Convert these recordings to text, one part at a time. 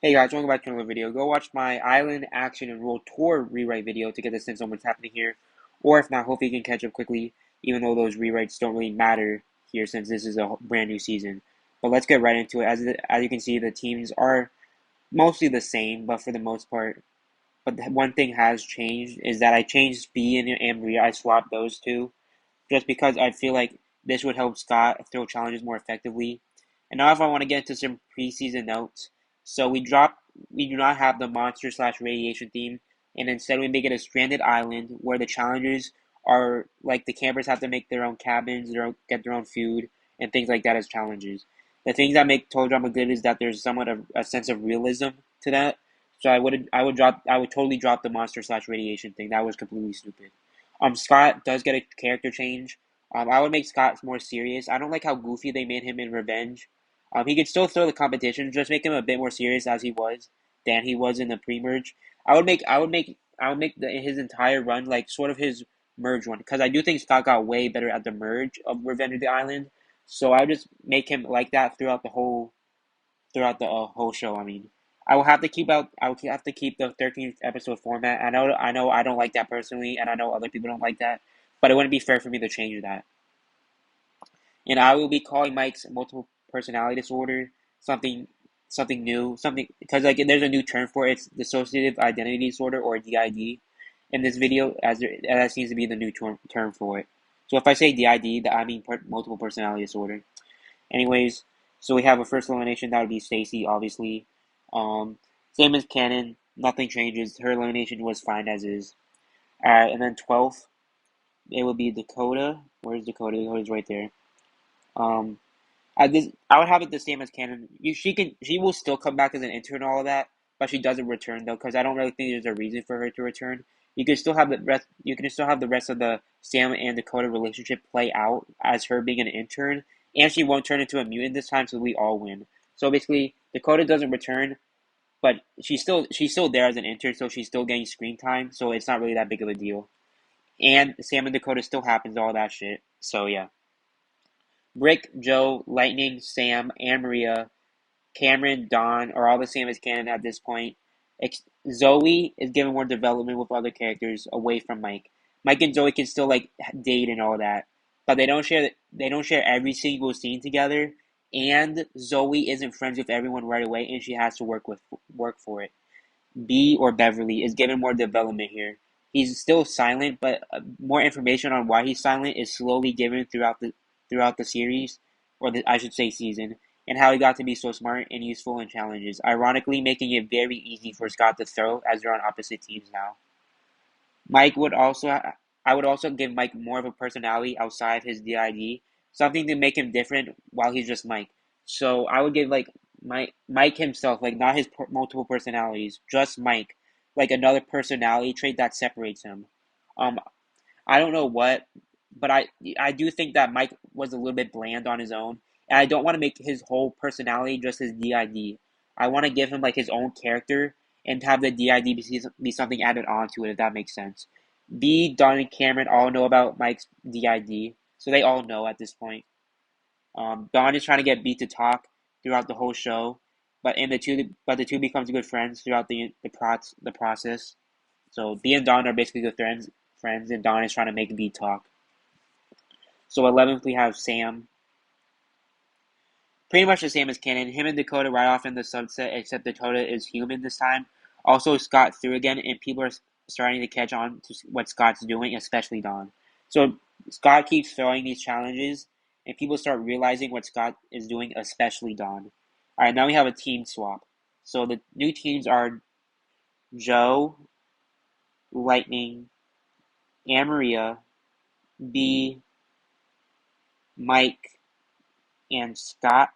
Hey guys, welcome back to another video. Go watch my Island Action and World Tour rewrite video to get a sense on what's happening here. Or if not, hopefully you can catch up quickly, even though those rewrites don't really matter here since this is a brand new season. But let's get right into it. As you can see, the teams are mostly the same, but for the most part. But one thing has changed is that I changed B and Maria. I swapped those two just because I feel like this would help Scott throw challenges more effectively. And now if I want to get into some preseason notes, so we do not have the monster slash radiation theme, and instead we make it a stranded island where the challengers are like the campers have to make their own cabins, get their own food, and things like that as challenges. The things that make Total Drama good is that there's somewhat of a sense of realism to that. So I would totally drop the monster slash radiation thing. That was completely stupid. Scott does get a character change. I would make Scott more serious. I don't like how goofy they made him in Revenge. He could still throw the competition, just make him a bit more serious than he was in the pre-merge. I would make his entire run like sort of his merge one because I do think Scott got way better at the merge of Revenge of the Island. So I would just make him like that throughout the whole show. I mean, I will have to keep the 13th episode format. I know I don't like that personally, and I know other people don't like that, but it wouldn't be fair for me to change that. And I will be calling Mike's multiple personality disorder something new, something because like there's a new term for it. It's dissociative identity disorder or DID in this video, that seems to be the new term for it. So if I say DID, I mean multiple personality disorder. Anyways, so we have a first elimination. That would be Stacy, obviously. Same as Canon. Nothing changes. Her elimination was fine as is. And then 12th, it would be Dakota. Where's Dakota? Dakota's right there. Um, I would have it the same as Canon. She will still come back as an intern and all of that, but she doesn't return though, because I don't really think there's a reason for her to return. You can still have the rest of the Sam and Dakota relationship play out as her being an intern, and she won't turn into a mutant this time, so we all win. So basically, Dakota doesn't return, but she's still there as an intern, so she's still getting screen time, so it's not really that big of a deal. And Sam and Dakota still happens, all that shit. So yeah. Rick, Joe, Lightning, Sam, and Maria, Cameron, Don are all the same as Canon at this point. Zoey is given more development with other characters away from Mike. Mike and Zoey can still like date and all that, but they don't share every single scene together. And Zoey isn't friends with everyone right away, and she has to work for it. B or Beverly is given more development here. He's still silent, but more information on why he's silent is slowly given throughout the series, I should say season, and how he got to be so smart and useful in challenges, ironically making it very easy for Scott to throw as they're on opposite teams now. Mike would also I would also give Mike more of a personality outside his DID, something to make him different while he's just Mike. So I would give like Mike himself, like not his multiple personalities, just Mike, like another personality trait that separates him. Um, I don't know what, but I do think that Mike was a little bit bland on his own, and I don't want to make his whole personality just his DID. I want to give him like his own character and have the DID be something added onto it, if that makes sense. B, Don, and Cameron all know about Mike's DID, so they all know at this point. Don is trying to get B to talk throughout the whole show, but the two becomes good friends throughout the process. So B and Don are basically good friends, and Don is trying to make B talk. So 11th we have Sam. Pretty much the same as Canon. Him and Dakota right off in the sunset, except Dakota is human this time. Also, Scott through again, and people are starting to catch on to what Scott's doing, especially Don. So Scott keeps throwing these challenges, and people start realizing what Scott is doing, especially Don. Alright, now we have a team swap. So the new teams are Joe, Lightning, Maria, B, Mike, and Scott.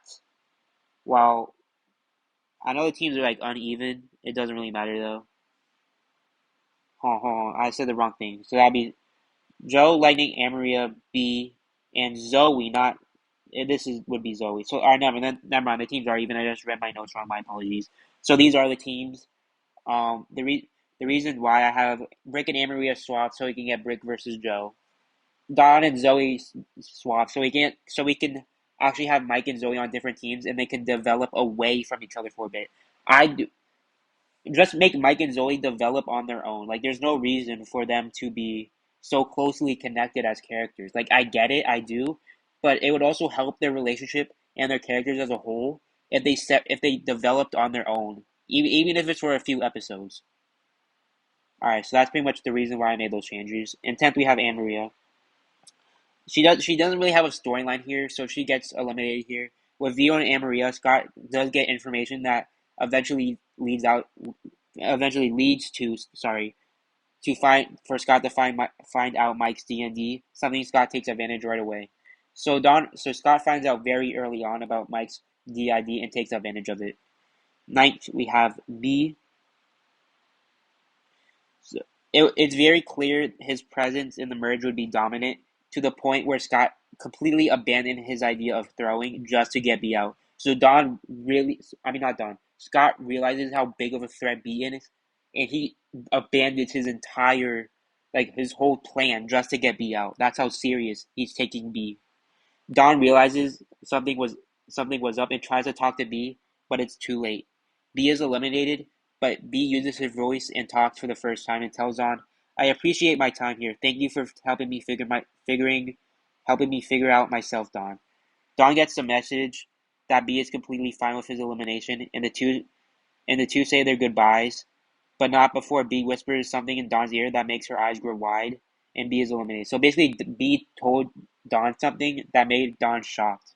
While I know the teams are like uneven, it doesn't really matter though. Hold on. I said the wrong thing. So that'd be Joe, Lightning, Amaria, B, and Zoey. Not this is would be Zoey. So alright, never mind. The teams are even. I just read my notes wrong. My apologies. So these are the teams. The reason why I have Brick and Amaria swapped so we can get Brick versus Joe. Don and Zoey swap so we can actually have Mike and Zoey on different teams and they can develop away from each other for a bit. I do just make Mike and Zoe develop on their own. Like, there's no reason for them to be so closely connected as characters. Like, I get it, I do, but it would also help their relationship and their characters as a whole if they developed on their own, even if it's for a few episodes. All right, so that's pretty much the reason why I made those changes. In 10th, we have Anne Maria. She doesn't really have a storyline here, so she gets eliminated here. With Vito and Anne Maria, Scott does get information that eventually leads to Scott to find out Mike's D&D, something Scott takes advantage right away. So Scott finds out very early on about Mike's DID and takes advantage of it. 9th, we have B. So it's very clear his presence in the merge would be dominant to the point where Scott completely abandoned his idea of throwing just to get B out. So not Don. Scott realizes how big of a threat B is, and he abandons his whole plan just to get B out. That's how serious he's taking B. Don realizes something was up and tries to talk to B, but it's too late. B is eliminated, but B uses his voice and talks for the first time and tells Don, "I appreciate my time here. Thank you for helping me figure out myself, Don." Don gets the message that B is completely fine with his elimination, and the two say their goodbyes, but not before B whispers something in Don's ear that makes her eyes grow wide, and B is eliminated. So basically, B told Don something that made Don shocked.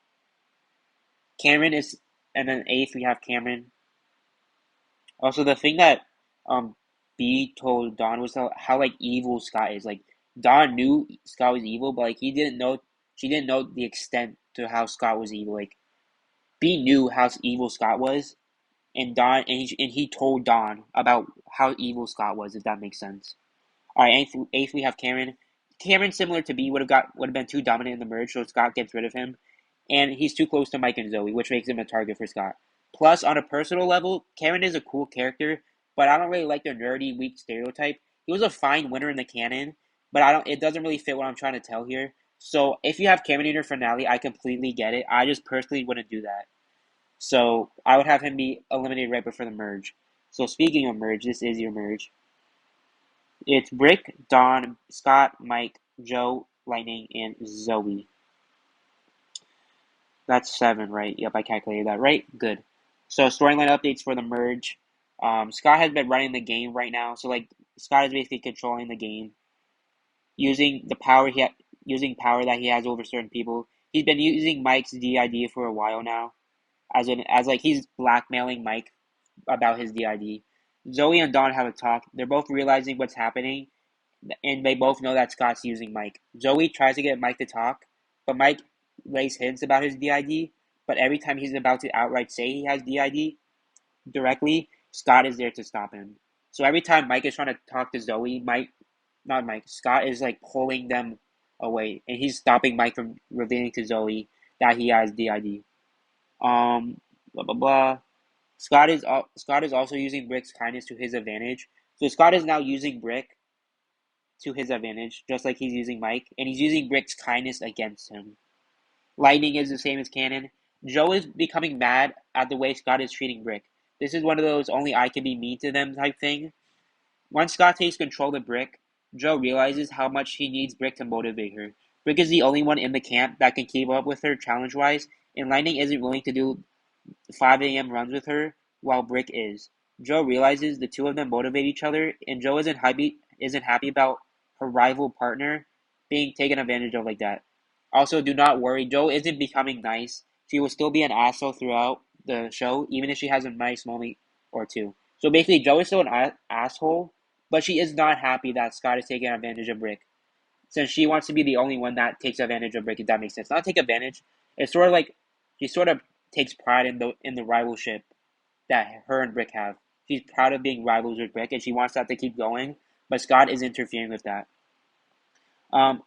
Cameron is, and then 8th we have Cameron. Also, the thing that B told Don was how like evil Scott is. Like, Don knew Scott was evil, but like she didn't know the extent to how Scott was evil. Like, B knew how evil Scott was, and he told Don about how evil Scott was. If that makes sense. All right, 8th we have Cameron. Cameron, similar to B, would have been too dominant in the merge, so Scott gets rid of him, and he's too close to Mike and Zoe, which makes him a target for Scott. Plus, on a personal level, Cameron is a cool character, but I don't really like the nerdy, weak stereotype. He was a fine winner in the canon, but it doesn't really fit what I'm trying to tell here. So if you have Cameron in your finale, I completely get it. I just personally wouldn't do that. So I would have him be eliminated right before the merge. So speaking of merge, this is your merge. It's Brick, Don, Scott, Mike, Joe, Lightning, and Zoe. That's 7, right? Yep, I calculated that right. Good. So storyline updates for the merge. Scott has been running the game right now, so like Scott is basically controlling the game, using using power that he has over certain people. He's been using Mike's DID for a while now, as like he's blackmailing Mike about his DID. Zoe and Don have a talk. They're both realizing what's happening, and they both know that Scott's using Mike. Zoe tries to get Mike to talk, but Mike lays hints about his DID. But every time he's about to outright say he has DID directly, Scott is there to stop him. So every time Mike is trying to talk to Zoe, Scott is like pulling them away, and he's stopping Mike from revealing to Zoe that he has DID. Blah blah blah. Scott is also using Brick's kindness to his advantage. So Scott is now using Brick to his advantage, just like he's using Mike, and he's using Brick's kindness against him. Lightning is the same as Canon. Joe is becoming mad at the way Scott is treating Brick. This is one of those only I can be mean to them type thing. Once Scott takes control of Brick, Joe realizes how much he needs Brick to motivate her. Brick is the only one in the camp that can keep up with her challenge-wise, and Lightning isn't willing to do 5 a.m. runs with her, while Brick is. Joe realizes the two of them motivate each other, and Joe isn't happy about her rival partner being taken advantage of like that. Also, do not worry, Joe isn't becoming nice. She will still be an asshole throughout the show, even if she has a nice moment or two. So basically, Joe is still an asshole, but she is not happy that Scott is taking advantage of Brick, since she wants to be the only one that takes advantage of Brick, if that makes sense. Not take advantage. It's sort of like she sort of takes pride in the rivalship that her and Brick have. She's proud of being rivals with Brick, and she wants that to keep going, but Scott is interfering with that.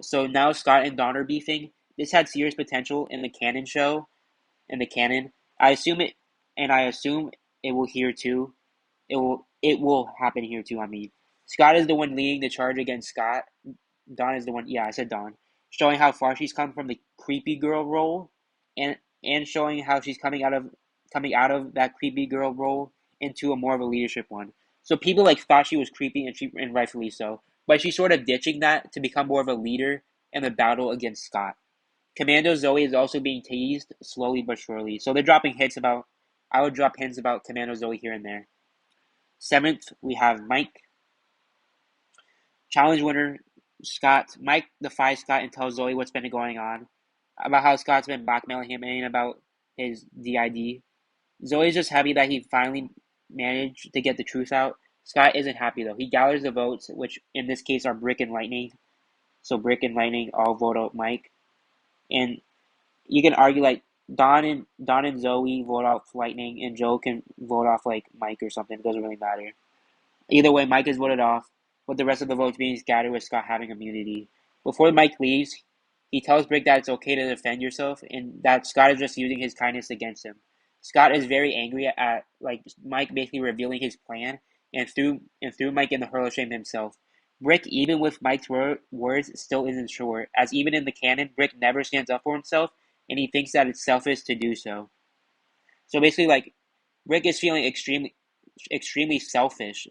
So now Scott and Don are beefing. This had serious potential in the canon show. In the canon, I assume it will here too. It will happen here too. I mean, Scott is the one leading the charge against Scott. Don is the one. Yeah, I said Don, showing how far she's come from the creepy girl role, and showing how she's coming out of that creepy girl role into a more of a leadership one. So people like thought she was creepy, and rightfully so. But she's sort of ditching that to become more of a leader in the battle against Scott. Commando Zoey is also being teased slowly but surely. So they're dropping hints about. I would drop hints about Commando Zoey here and there. Seventh, we have Mike. Challenge winner Scott. Mike defies Scott and tells Zoey what's been going on, about how Scott's been blackmailing him and about his DID. Zoey's just happy that he finally managed to get the truth out. Scott isn't happy though. He gathers the votes, which in this case are Brick and Lightning. So Brick and Lightning all vote out Mike. And you can argue like Don and Zoey vote off Lightning, and Joe can vote off like Mike or something. It doesn't really matter. Either way, Mike is voted off, with the rest of the votes being scattered with Scott having immunity. Before Mike leaves, he tells Brick that it's okay to defend yourself and that Scott is just using his kindness against him. Scott is very angry at like Mike basically revealing his plan and threw Mike in the hurl of shame himself. Brick, even with Mike's words, still isn't sure, as even in the canon, Brick never stands up for himself, and he thinks that it's selfish to do so. So basically, like, Brick is feeling extremely selfish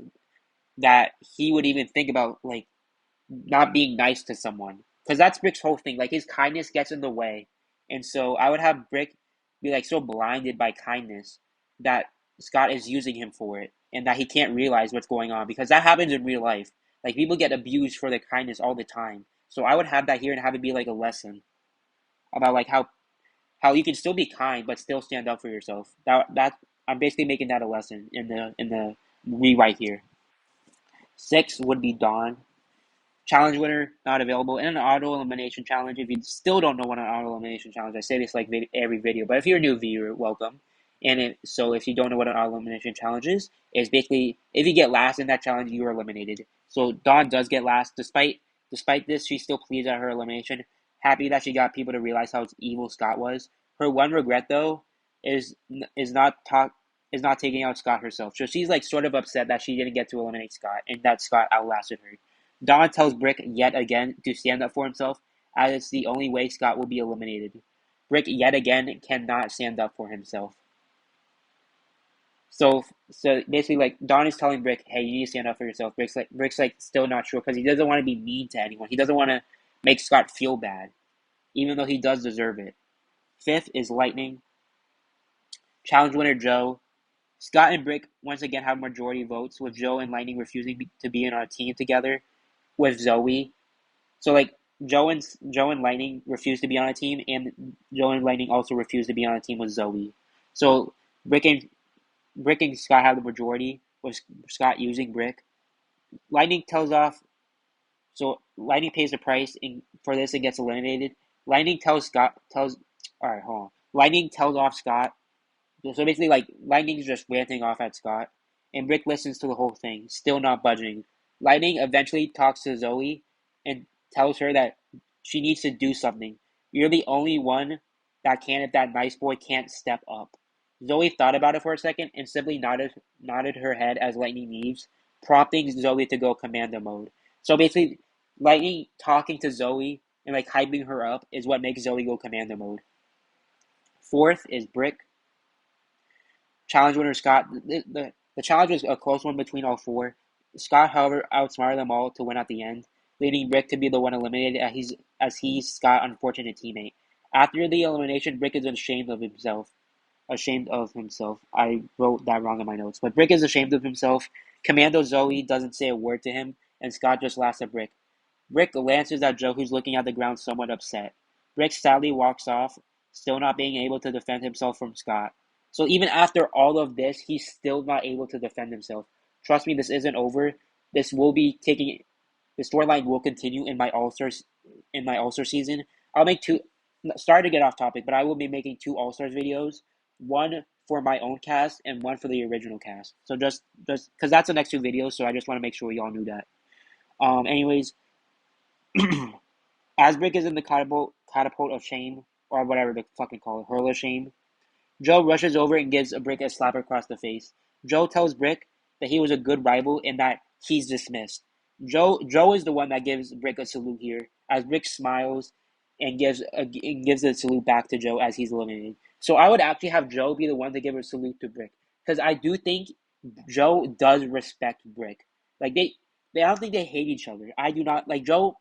that he would even think about, like, not being nice to someone. Because that's Brick's whole thing. Like, his kindness gets in the way. And so I would have Brick be, like, so blinded by kindness that Scott is using him for it, and that he can't realize what's going on, because that happens in real life. Like, people get abused for their kindness all the time. So I would have that here and have it be like a lesson about like how you can still be kind but still stand up for yourself. That I'm basically making that a lesson in the rewrite here. 6 would be Dawn. Challenge winner not available. In an auto elimination challenge, if you still don't know what an auto elimination challenge, I say this like every video, but if you're a new viewer, welcome. So if you don't know what an auto elimination challenge is basically if you get last in that challenge, you are eliminated. So Dawn does get last. Despite this, she's still pleased at her elimination, happy that she got people to realize how evil Scott was. Her one regret though is not taking out Scott herself. So she's like sort of upset that she didn't get to eliminate Scott and that Scott outlasted her. Dawn tells Brick yet again to stand up for himself, as it's the only way Scott will be eliminated. Brick yet again cannot stand up for himself. So basically, like, Dawn is telling Brick, "Hey, you need to stand up for yourself." Brick's like still not sure, because he doesn't want to be mean to anyone. He doesn't want to make Scott feel bad, even though he does deserve it. 5th is Lightning. Challenge winner Joe. Scott and Brick once again have majority votes, with Joe and Lightning refusing to be in a team together with Zoey. So like Joe and Lightning refuse to be on a team, and Joe and Lightning also refuse to be on a team with Zoey. So Brick and Scott have the majority, with Scott using Brick. Lightning tells off. So Lightning pays the price for this and gets eliminated. Lightning tells. All right, hold on. Lightning tells off Scott. So basically, like, Lightning's just ranting off at Scott, and Brick listens to the whole thing, still not budging. Lightning eventually talks to Zoey and tells her that she needs to do something. You're the only one that can if that nice boy can't step up. Zoey thought about it for a second and simply nodded her head as Lightning leaves, prompting Zoey to go commando mode. So basically, Lightning talking to Zoey and like hyping her up is what makes Zoey go commando mode. 4th is Brick. Challenge winner Scott. The challenge was a close one between all 4. Scott, however, outsmarted them all to win at the end, leading Brick to be the one eliminated, as he's Scott's unfortunate teammate. After the elimination, Brick is ashamed of himself. I wrote that wrong in my notes, but Brick is ashamed of himself. Commando Zoey doesn't say a word to him, and Scott just laughs at Brick. Brick glances at Joe, who's looking at the ground somewhat upset. Brick sadly walks off, still not being able to defend himself from Scott. So even after all of this, he's still not able to defend himself. Trust me, this isn't over. The storyline will continue in my All-Stars season. I'll make 2. Sorry to get off topic, but I will be making 2 All-Stars videos. One for my own cast and one for the original cast. So just because that's the next 2 videos, so I just want to make sure y'all knew that. Anyways, as Brick is in the catapult of shame, or whatever they fucking call it, hurl of shame, Joe rushes over and gives Brick a slap across the face. Joe tells Brick that he was a good rival and that he's dismissed. Joe is the one that gives Brick a salute here, as Brick smiles and gives a salute back to Joe as he's eliminated. So I would actually have Joe be the one to give a salute to Brick, because I do think Joe does respect Brick. Like I don't think they hate each other. I do not like Joe.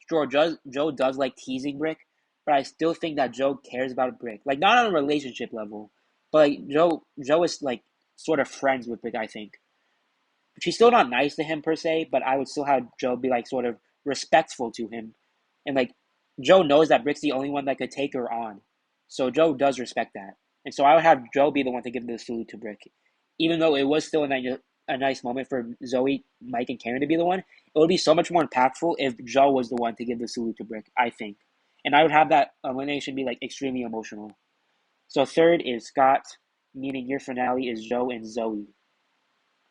Sure, Joe does like teasing Brick, but I still think that Joe cares about Brick. Like not on a relationship level, but like Joe is like sort of friends with Brick. I think she's still not nice to him per se, but I would still have Joe be like sort of respectful to him, and like Joe knows that Brick's the only one that could take her on, so Joe does respect that, and so I would have Joe be the one to give the salute to Brick, even though it was still a nice moment for Zoey, Mike, and Karen to be the one. It would be so much more impactful if Joe was the one to give the salute to Brick, I think, and I would have that elimination be like extremely emotional. So third is Scott, meaning your finale is Joe and Zoey.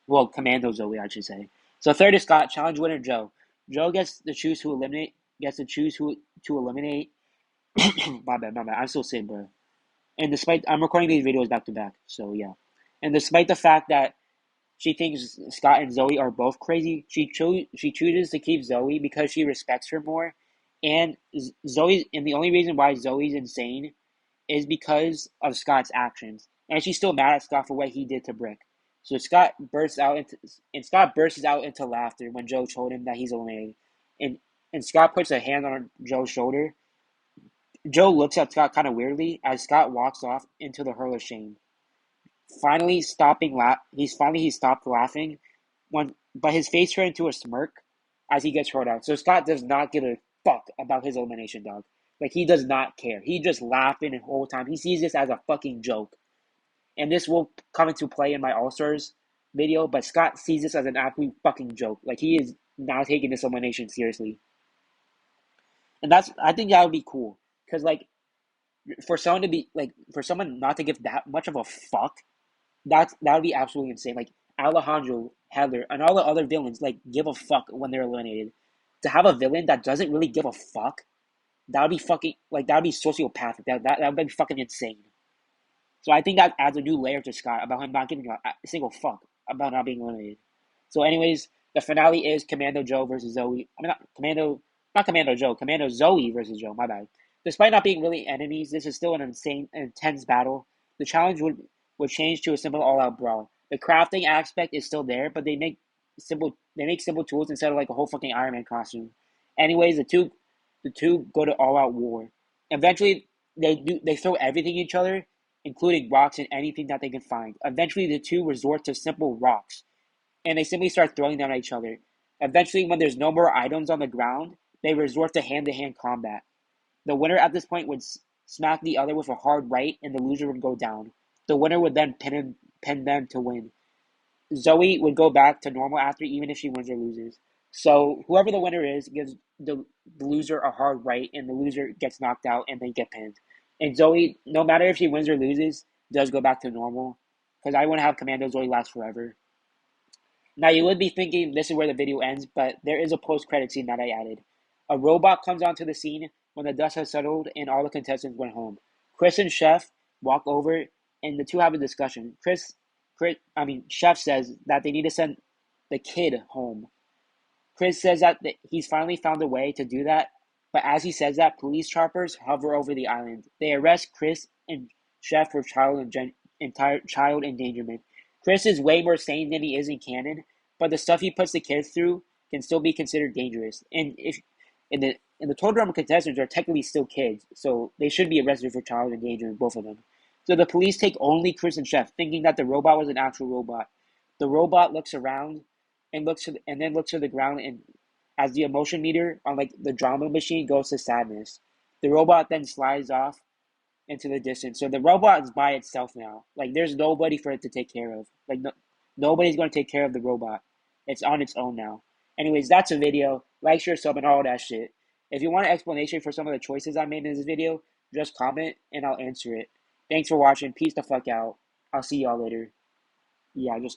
Well, Commando Zoey, I should say. So third is Scott, challenge winner Joe. Joe gets to choose who eliminate. Gets to choose who to eliminate. My bad. I'm still sick, bro. And despite I'm recording these videos back to back, so yeah. And despite the fact that she thinks Scott and Zoey are both crazy, she chooses to keep Zoey because she respects her more. And the only reason why Zoey's insane is because of Scott's actions, and she's still mad at Scott for what he did to Brick. So Scott bursts out into laughter when Joe told him that he's eliminated, and Scott puts a hand on Joe's shoulder. Joe looks at Scott kind of weirdly as Scott walks off into the hurl of shame. He stopped laughing but his face turned into a smirk as he gets hurled out. So Scott does not give a fuck about his elimination, dog. Like he does not care. He just laughing the whole time. He sees this as a fucking joke. And this will come into play in my All-Stars video, but Scott sees this as an absolute fucking joke. Like he is now taking this elimination seriously. And I think that would be cool. Because like for someone not to give that much of a fuck, that would be absolutely insane. Like Alejandro, Heather, and all the other villains like give a fuck when they're eliminated. To have a villain that doesn't really give a fuck, that would be fucking like that would be sociopathic. That would be fucking insane. So I think that adds a new layer to Scott about him not giving a single fuck about not being eliminated. So anyways, the finale is Commando Joe versus Zoey. I mean not Commando Joe, Commando Zoey versus Joe, my bad. Despite not being really enemies, this is still an intense battle. The challenge would change to a simple all-out brawl. The crafting aspect is still there, but they make simple tools instead of like a whole fucking Iron Man costume. Anyways, the two go to all-out war. Eventually, they throw everything at each other, including rocks and anything that they can find. Eventually, the two resort to simple rocks, and they simply start throwing them at each other. Eventually, when there's no more items on the ground, they resort to hand-to-hand combat. The winner at this point would smack the other with a hard right, and the loser would go down. The winner would then pin them to win. Zoey would go back to normal after, even if she wins or loses. So whoever the winner is gives the loser a hard right, and the loser gets knocked out and they get pinned. And Zoey, no matter if she wins or loses, does go back to normal. Because I want to have Commando Zoey last forever. Now you would be thinking this is where the video ends, but there is a post-credit scene that I added. A robot comes onto the scene when the dust has settled and all the contestants went home. Chris and Chef walk over and the two have a discussion. Chef says that they need to send the kid home. Chris says that he's finally found a way to do that, but as he says that, police choppers hover over the island. They arrest Chris and Chef for child endangerment. Chris is way more sane than he is in canon, but the stuff he puts the kids through can still be considered dangerous. And if in the total drama contestants are technically still kids, so they should be arrested for child endangerment, both of them. So the police take only Chris and Chef, thinking that the robot was an actual robot. The robot looks around and then looks to the ground, and as the emotion meter on like the drama machine goes to sadness, the robot then slides off into the distance. So the robot is by itself now. Like there's nobody for it to take care of. Like nobody's going to take care of the robot. It's on its own now. Anyways, that's a video. Like, share, sub, and all that shit. If you want an explanation for some of the choices I made in this video, just comment and I'll answer it. Thanks for watching. Peace the fuck out. I'll see y'all later. Yeah, just